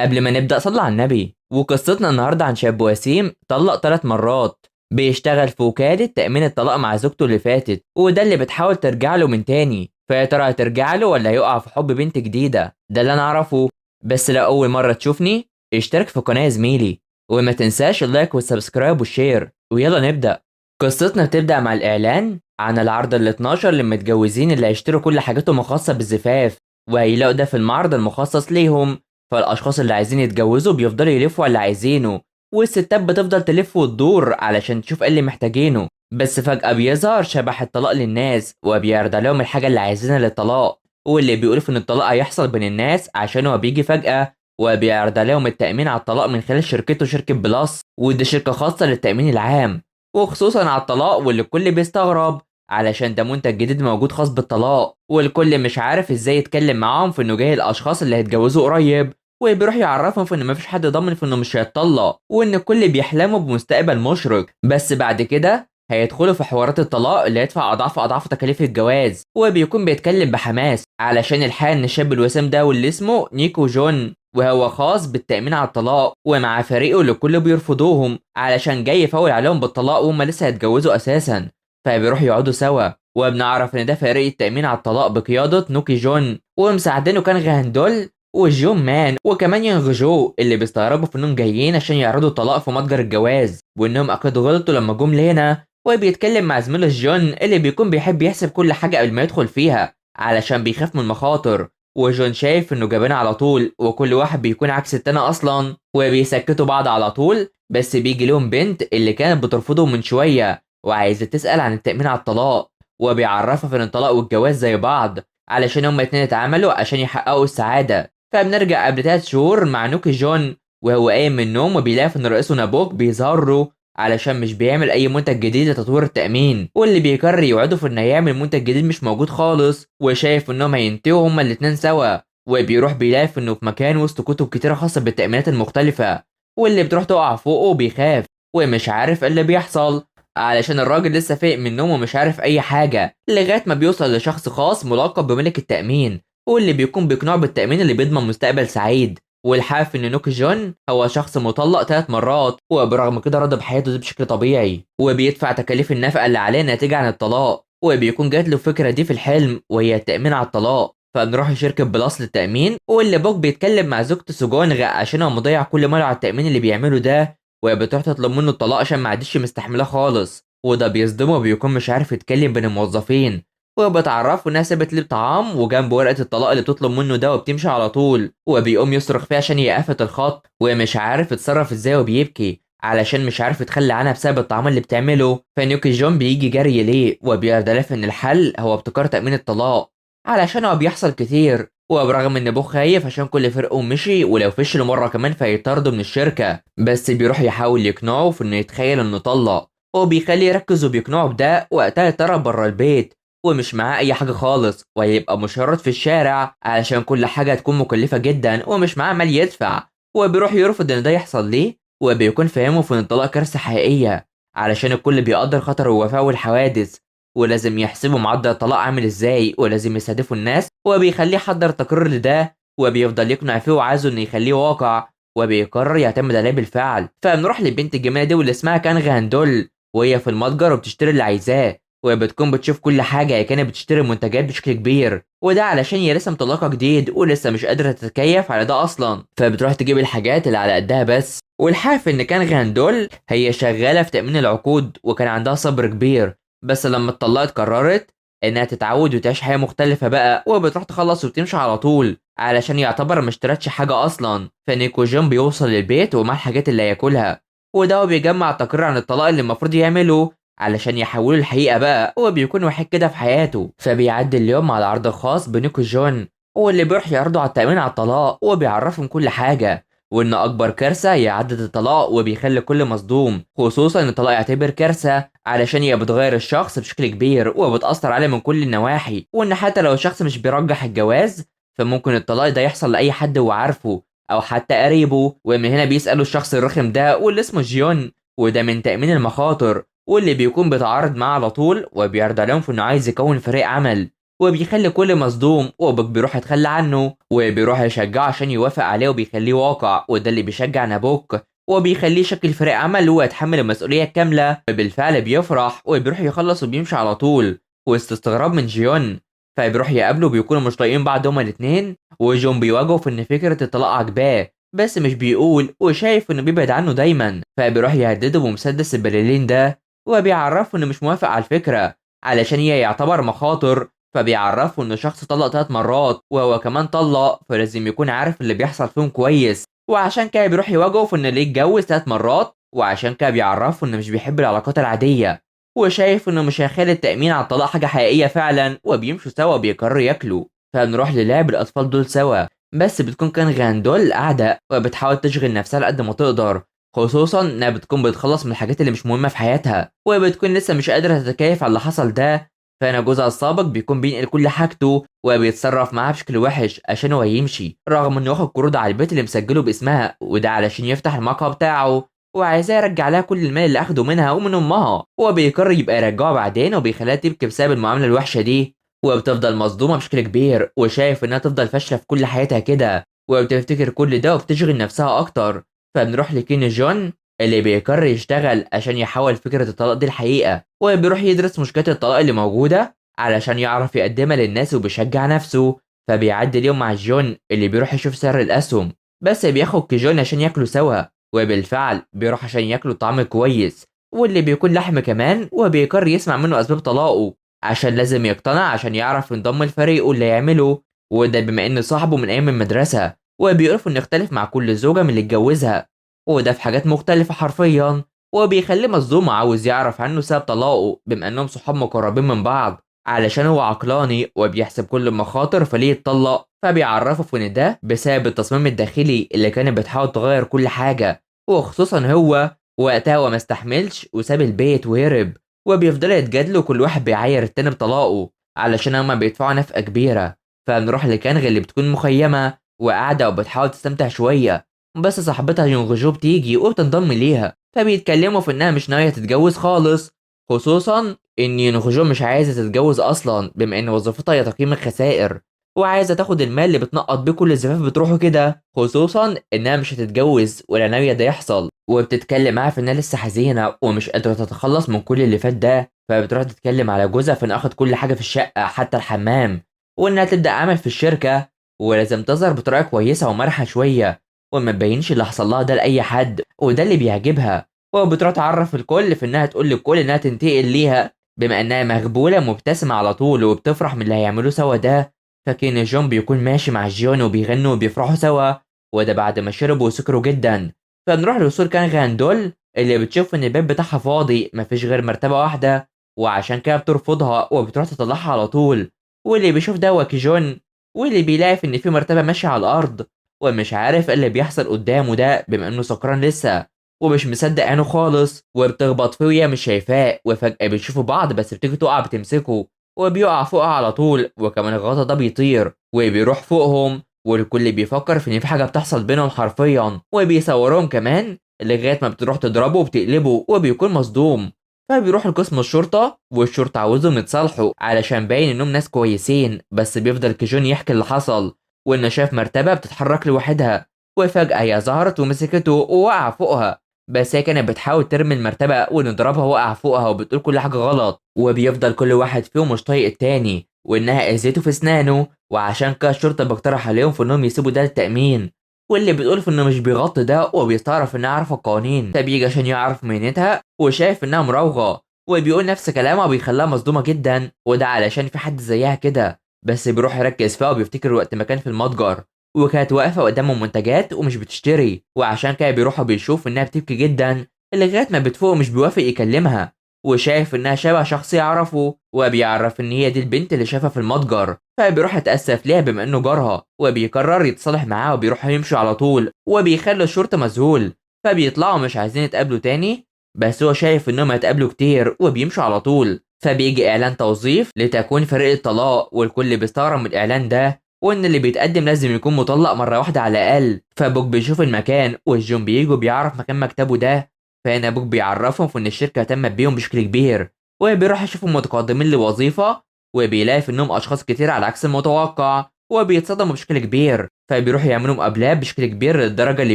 قبل ما نبدأ صلى على النبي. وقصتنا النهاردة عن شاب وسيم طلق 3 مرات، بيشتغل في وكالة تأمين الطلاق مع زوجته اللي فاتت، وده اللي بتحاول ترجع له من تاني. فيا ترى هترجع له ولا هيقع في حب بنت جديدة؟ ده اللي انا اعرفه. بس لو اول مرة تشوفني اشترك في القناة يا زميلي، وما تنساش اللايك والسبسكرايب والشير. ويلا نبدأ. قصتنا بتبدأ مع الإعلان عن العرض ال 12 للمتجوزين اللي هيشتروا كل حاجاتهم الخاصة بالزفاف، وهيلاقوا ده في المعرض المخصص ليهم. فالاشخاص اللي عايزين يتجوزوا بيفضلوا يلفوا على اللي عايزينه، والستات بتفضل تلف وتدور علشان تشوف ايه اللي محتاجينه. بس فجأة بيظهر شبح الطلاق للناس وبيعرض عليهم الحاجة اللي عايزينها للطلاق، واللي بيقول ان الطلاق هيحصل بين الناس عشان هو بيجي فجأة. وبيعرض عليهم التأمين على الطلاق من خلال شركته، شركة بلس، ودي شركة خاصة للتأمين العام وخصوصا على الطلاق. واللي الكل بيستغرب علشان ده منتج جديد موجود خاص بالطلاق، والكل مش عارف ازاي يتكلم معاهم في انه جاي الاشخاص اللي هيتجوزوا قريب، وبيروح يعرفهم في ان مفيش حد ضامن في انه مش هيتطلق، وان الكل بيحلموا بمستقبل مشرق. بس بعد كده هيدخلوا في حوارات الطلاق اللي هيدفع اضعاف تكاليف الجواز، وبيكون بيتكلم بحماس علشان الحال ان الشاب الوسيم ده واللي اسمه نيكو جون، وهو خاص بالتأمين على الطلاق ومع فريقه اللي كله بيرفضوهم علشان جاي يفول عليهم بالطلاق وهم لسه هيتجوزوا اساسا. فبيروحوا يقعدوا سوا، وبنعرف ان ده فريق التأمين على الطلاق بقيادة نوكي جون، ومساعدينه كان غاندول وجون مان وكمان ينغجو، اللي بيستغربوا في انهم جايين عشان يعرضوا الطلاق في متجر الجواز، وانهم اكيد غلطوا لما جم لهنا. وبيتكلم مع زميله جون اللي بيكون بيحب يحسب كل حاجة قبل ما يدخل فيها علشان بيخاف من المخاطر. وجون شايف انه جبان على طول وكل واحد بيكون عكس التاني اصلا، وبيسكتوا بعض على طول. بس بيجي لهم بنت اللي كانت بترفضهم من شوية وعايزة تسأل عن التأمين على الطلاق، وبيعرفها في ان الطلاق والجواز زي بعض علشان هما اتنين اتعاملوا عشان يحققوا السعادة. فبنرجع قبل 3 شهور مع نوكي جون وهو قايم من النوم وبيلاقي ان رئيسه نابوك بيظهر له علشان مش بيعمل اي منتج جديد لتطوير التأمين، واللي بيقرر يوعده في انه هيعمل منتج جديد مش موجود خالص، وشايف انهم هينتهوا هما الاتنين سوا. وبيروح بيلاقي انه في مكان وسط كتب كتيرة خاصة بالتأمينات المختلفة، واللي بتروح تقع فوقه وبيخاف ومش عارف ايه اللي بيحصل علشان الراجل لسه فايق من النوم ومش عارف اي حاجة، لغاية ما بيوصل لشخص خاص ملقب بملك التأمين، واللي بيكون بيقنعه بالتأمين اللي بيضمن مستقبل سعيد. والحاف ان نوكي جون هو شخص مطلق 3 مرات، وبرغم كده راضي بحياته دي بشكل طبيعي، وبيدفع تكاليف النفقة اللي عليه ناتجة عن الطلاق. وبيكون جات له الفكرة دي في الحلم وهي التأمين على الطلاق. فبنروح لشركة بلس للتأمين، واللي بوك بيتكلم مع زوجته سجون عشان هو مضيع كل مرة على التأمين اللي بيعمله ده، وبتروح تطلب منه الطلاق عشان ما عادش مستحملاه خالص. وده بيصدمه وبيكون مش عارف يتكلم بين الموظفين، وبتعرفه انها سابت ليه طعام وجنب ورقة الطلاق اللي بتطلب منه ده وبتمشي على طول، وبيقوم يصرخ فيها عشان يقفل الخط ومش عارف يتصرف ازاي وبيبكي علشان مش عارف يتخلى عنها بسبب الطعام اللي بتعمله. فنيوكي جون بيجي جري ليه وبيعرف ان الحل هو ابتكار تأمين الطلاق علشان هو بيحصل كتير، وبرغم ان ابوه خايف عشان كل فرقه مشي ولو فشلوا مره كمان فيطردوا من الشركه، بس بيروح يحاول يقنعه في انه يتخيل انه طلق، وبيخليه يركز وبيقنعه بده. وقتها يطرد بره البيت ومش معاه اي حاجه خالص، وهيبقى مشرد في الشارع علشان كل حاجه هتكون مكلفه جدا ومش معاه مال يدفع. وبيروح يرفض ان ده يحصل ليه، وبيكون فاهمه في ان الطلاق كارثه حقيقيه علشان الكل بيقدر خطر الوفاه والحوادث، ولازم يحسبوا معدل الطلاق عامل ازاي، ولازم يستهدفوا الناس، وبيخليه يحضر تقرير لده وبيفضل يقنع فيه وعايزه انه يخليه واقع، وبيقرر يعتمد عليه بالفعل. فبنروح للبنت الجميله دي واللي اسمها كان غاندول، وهي في المتجر وبتشتري اللي عايزاه، وبتكون بتشوف كل حاجه. هي كانت بتشتري منتجات بشكل كبير، وده علشان هي لسه مطلقه جديد ولسه مش قادره تتكيف على ده اصلا، فبتروح تجيب الحاجات اللي على قدها بس. والحاف ان كان غاندول هي شغاله في تامين العقود وكان عندها صبر كبير، بس لما اتطلقت قررت انها تتعود وتعيش حياه مختلفه بقى، وبتروح تخلص وبتمشي على طول علشان يعتبر ما اشترتش حاجه اصلا. فنيكو جون بيوصل للبيت ومع الحاجات اللي هياكلها، وده بيجمع تقرير عن الطلاق اللي المفروض يعمله علشان يحولوا الحقيقه بقى. هو بيكون وحيد كده في حياته، فبيعدي اليوم على العرض الخاص بنيكو جون، هو اللي بيروح يعرضه على التأمين على الطلاق وبيعرفهم كل حاجه، وان اكبر كارثه هي عدد الطلاق، وبيخلي كل مصدوم، خصوصا ان الطلاق يعتبر كارثه علشان هي بتغير الشخص بشكل كبير وبتاثر عليه من كل النواحي، وان حتى لو الشخص مش بيرجح الجواز فممكن الطلاق ده يحصل لاي حد هو عارفه او حتى قريبه. ومن هنا بيسالوا الشخص الرخم ده واللي اسمه جيون، وده من تامين المخاطر، واللي بيكون بيتعارض معاه على طول، وبيعرض عليهم في انه عايز يكون فريق عمل وبيخلي كل مصدوم، وبوك بيروح يتخلى عنه وبيروح يشجعه عشان يوافق عليه وبيخليه واقع، وده اللي بيشجع نابوك وبيخليه يشكل فريق عمل وهو يتحمل المسؤولية الكاملة. وبالفعل بيفرح وبيروح يخلص وبيمشي على طول وسط استغراب من جيون. فبيروح يقابله بيكونوا مش طايقين بعض هما الاتنين، وجون بيواجهه في ان فكرة الطلاق عجباه بس مش بيقول، وشايف انه بيبعد عنه دايما. فبيروح يهدده بمسدس البلالين ده وبيعرفه انه مش موافق على الفكرة علشان هي يعتبر مخاطر. فبيعرفه انه شخص طلق 3 مرات وهو كمان طلق، فلازم يكون عارف اللي بيحصل فيهم كويس. وعشان كده بيروح يواجهه في انه ليه اتجوز 3 مرات، وعشان كده بيعرفه انه مش بيحب العلاقات العادية، وشايف انه مش هيخلي التأمين على الطلاق حاجة حقيقية فعلا. وبيمشوا سوا وبيقرروا ياكلوا. فبنروح للعب الأطفال دول سوا، بس بتكون كان غاندول قاعدة وبتحاول تشغل نفسها لقد ما تقدر، خصوصا انها بتكون بتخلص من الحاجات اللي مش مهمة في حياتها، وبتكون لسه مش قادرة تتكيف على اللي حصل ده. فانا جوزها السابق بيكون بينقل كل حاجته وبيتصرف معاها بشكل وحش عشان هو يمشي، رغم انه واخد قروض على البيت اللي مسجله باسمها، وده علشان يفتح المقهى بتاعه، وعايزاه يرجع لها كل المال اللي اخده منها ومن امها. هو بيقرر يبقى يرجعه بعدين وبيخليها تبكي بسبب المعامله الوحشه دي، وبتفضل مصدومه بشكل كبير وشايف انها تفضل فاشله في كل حياتها كده، وبتفتكر كل ده وبتشغل نفسها اكتر. فبنروح لكين جون اللي بيقرر يشتغل عشان يحول فكره الطلاق دي الحقيقه، وبيروح يدرس مشكلة الطلاق اللي موجودة علشان يعرف يقدمها للناس وبيشجع نفسه. فبيعدي اليوم مع جون اللي بيروح يشوف سعر الأسهم، بس بياخد كيجون عشان ياكلوا سوا، وبالفعل بيروح عشان ياكلوا طعم كويس واللي بيكون لحم كمان، وبيقرر يسمع منه أسباب طلاقه عشان لازم يقتنع عشان يعرف ينضم لفريقه واللي يعمله، وده بما إن صاحبه من أيام المدرسة، وبيعرف إنه يختلف مع كل زوجة من اللي اتجوزها، وده في حاجات مختلفة حرفيا، وبيخليه مصدوم عاوز يعرف عنه سبب طلاقه بما انهم صحاب مقربين من بعض، علشان هو عقلاني وبيحسب كل المخاطر فليه يتطلق. فبيعرفه ان ده بسبب التصميم الداخلي اللي كانت بتحاول تغير كل حاجة، وخصوصا هو وقتها هو ما استحملش وساب البيت وهرب، وبيفضلوا يتجادلوا كل واحد بيعاير التاني بطلاقه علشان هما بيدفعوا نفقة كبيرة. فبنروح لكانغ اللي بتكون مخيمة وقاعدة وبتحاول تستمتع شوية، بس صاحبتها يونغجو بتيجي وبتنضم ليها، فبيتكلموا في انها مش ناويه تتجوز خالص، خصوصا ان يونغجو مش عايزه تتجوز اصلا بما ان وظيفتها هي تقييم الخسائر، وعايزه تاخد المال اللي بتنقط بيه كل الزفاف بتروحه كده، خصوصا انها مش هتتجوز ولا ناويه ده يحصل. وبتتكلم معاها في انها لسه حزينه ومش قادره تتخلص من كل اللي فات ده، فبتروح تتكلم على جوزها في انه اخد كل حاجه في الشقه حتى الحمام، وانها تبدا عمل في الشركه ولازم تظهر بطريقه كويسه ومرحه شويه وما تبينش اللي حصل لها ده لاي حد، وده اللي بيعجبها. وبتروح تعرف الكل في انها تقول للكل انها تنتقل ليها بما انها مغبوله مبتسمه على طول وبتفرح من اللي هيعملوه سوا ده. فكين جون بيكون ماشي مع جيون وبيغنوا وبيفرحوا سوا، وده بعد ما شربوا وسكروا جدا. فبنروح لوصول كان غاندول اللي بتشوف ان الباب بتاعها فاضي مفيش غير مرتبه واحده، وعشان كده بترفضها وبتروح تطلعها على طول. واللي بيشوف ده هو كيجون، واللي بيلاقي ان في مرتبه ماشيه على الارض ومش عارف ايه اللي بيحصل قدامه ده بما انه سكران لسه ومش مصدق عينه خالص، وبتخبط فيه وهي مش شايفاه، وفجأة بيشوفوا بعض بس بتيجي تقع بتمسكه وبيقع فوقها على طول، وكمان الغطا ده بيطير وبيروح فوقهم، والكل بيفكر في ان في حاجة بتحصل بينهم حرفيا، وبيصوروهم كمان لغاية ما بتروح تضربه وبتقلبه وبيكون مصدوم. فبيروح لقسم الشرطة والشرطة عاوزهم يتصالحوا علشان باين انهم ناس كويسين، بس بيفضل كيجون يحكي اللي حصل وانه شاف مرتبة بتتحرك لوحدها، وفجأة هي ظهرت ومسكته ووقع فوقها، بس هي كانت بتحاول ترمي المرتبة ونضربها وقع فوقها وبتقول كل حاجة غلط، وبيفضل كل واحد فيهم مش طايق التاني وانها اذيته في اسنانه، وعشان كده الشرطة بيقترح عليهم في انهم يسيبوا ده للتأمين، واللي بتقول في انه مش بيغطي ده وبيستعرف انها عارفة القوانين، فبيجي عشان يعرف مهنتها وشايف انها مراوغة، وبيقول نفس كلامها وبيخليها مصدومة جدا، وده علشان في حد زيها كده، بس بيروح يركز فيها وبيفتكر وقت ما كان في المتجر وكانت واقفة قدامهم منتجات ومش بتشتري، وعشان كده بيروح وبيشوف انها بتبكي جدا لغاية ما بتفوق مش بيوافق يكلمها، وشايف انها شبه شخص يعرفه وبيعرف ان هي دي البنت اللي شافها في المتجر، فبيروح يتأسف ليها بما انه جارها وبيقرر يتصالح معاها وبيروحوا يمشوا على طول، وبيخلوا الشرطة مذهول، فبيطلعوا مش عايزين يتقابلوا تاني، بس هو شايف انهم هيتقابلوا كتير وبيمشوا على طول. فبيجي اعلان توظيف لتكوين فريق الطلاق، والكل بيستغرب من الاعلان ده وان اللي بيتقدم لازم يكون مطلق مره واحده على الاقل. فبوك بيشوف المكان والجون بيجوا بيعرف مكان مكتبه ده، فهنا بوك بيعرفهم في ان الشركه اهتمت بيهم بشكل كبير، وبيروح يشوفهم متقدمين لوظيفه وبيلاقي في انهم اشخاص كتير على عكس المتوقع، وبيتصدموا بشكل كبير، فبيروحوا يعملوا مقابلات بشكل كبير للدرجه اللي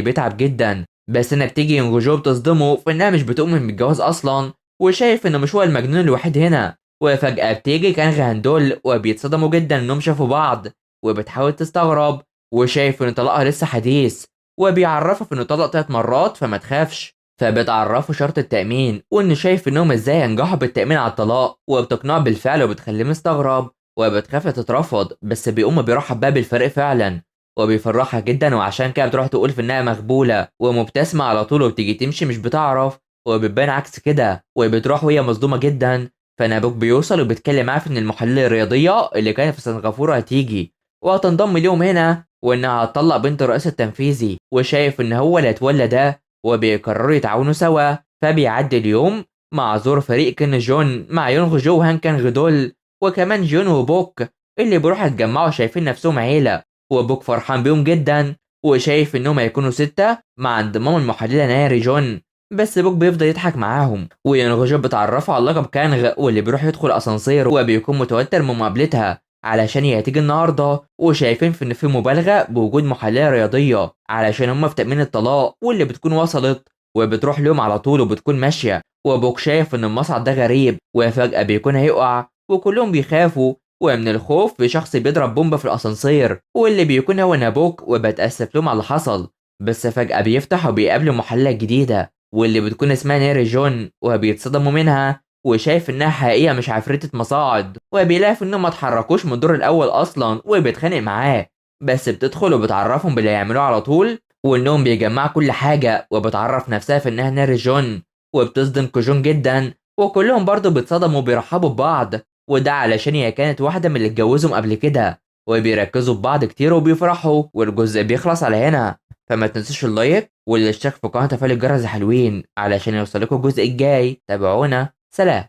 بيتعب جدا. بس انها بتيجي ينجوجو بتصدمه في انها مش بتؤمن بالجواز اصلا، وشايف انه مش هو المجنون الوحيد هنا. وفجأة بتيجي كانغ هاندول وبيتصدموا جدا انهم شافوا بعض، وبتحاول تستغرب، وشايف ان طلاقها لسه حديث، وبيعرفها في انه طلق 3 مرات فما تخافش. فبتعرفه شرط التأمين، وانه شايف انهم ازاي ينجحوا بالتأمين على الطلاق، وبتقنعه بالفعل وبتخليه مستغرب، وبتخاف تترفض، بس بيقوم بيرحب بها بالفريق فعلا، وبيفرحها جدا. وعشان كده بتروح تقول في انها مغبولة ومبتسمة على طول، وبتيجي تمشي مش بتعرف، وبتبان عكس كده، وبتروح وهي مصدومة جدا. فنابوك بيوصل وبيتكلم معاه في ان المحللة الرياضية اللي كانت في سنغافورة هتيجي وهتنضم اليوم هنا، وانها هتطلق بنت الرئيس التنفيذي، وشايف ان هو اللي هيتولى ده، وبيقرروا يتعاونوا سوا. فبيعدي اليوم مع زور فريق كين جون مع يونغ جو وهان كان غدول، وكمان جون وبوك اللي بيروحوا يتجمعوا شايفين نفسهم عيلة. وبوك فرحان بيهم جدا، وشايف انهم هيكونوا 6 مع انضمام المحللة ناري جون. بس بوك بيفضل يضحك معاهم، ويونغ جو بتعرفه على لقب كانغ، واللي بيروح يدخل اسانسير وبيكون متوتر من مقابلتها علشان هي هتيجي النهارده، وشايفين في ان في مبالغه بوجود محلله رياضيه علشان هم في تامين الطلاق، واللي بتكون وصلت وبتروح لهم على طول وبتكون ماشيه. وبوك شايف ان المصعد ده غريب، وفجاه بيكون هيقع، وكلهم بيخافوا، ومن الخوف في شخص بيضرب بومب في الاسانسير، واللي بيكون هو نابوك، وبتاسف لهم على اللي حصل. بس فجاه بيفتح وبيقابلوا محلله جديده، واللي بتكون اسمها نيري جون، وبيتصدموا منها، وشايف انها حقيقة مش عفريتة مصاعد، وبيلاقي في انهم ما اتحركوش من الدور الاول اصلا، وبيتخانق معاه. بس بتدخل وبتعرفهم باللي هيعملوه على طول، وانهم بيجمعوا كل حاجة، وبتعرف نفسها في انها ناري جون، وبتصدم كوجون جدا، وكلهم برضه بيتصدموا وبيرحبوا ببعض، وده علشان هي كانت واحدة من اللي اتجوزهم قبل كده، وبيركزوا ببعض كتير وبيفرحوا. والجزء بيخلص على هنا، فما تنسوش اللايك والاشتراك في القناة وتفعيل الجرس حلوين علشان يوصلكوا الجزء الجاي. تابعونا، سلام.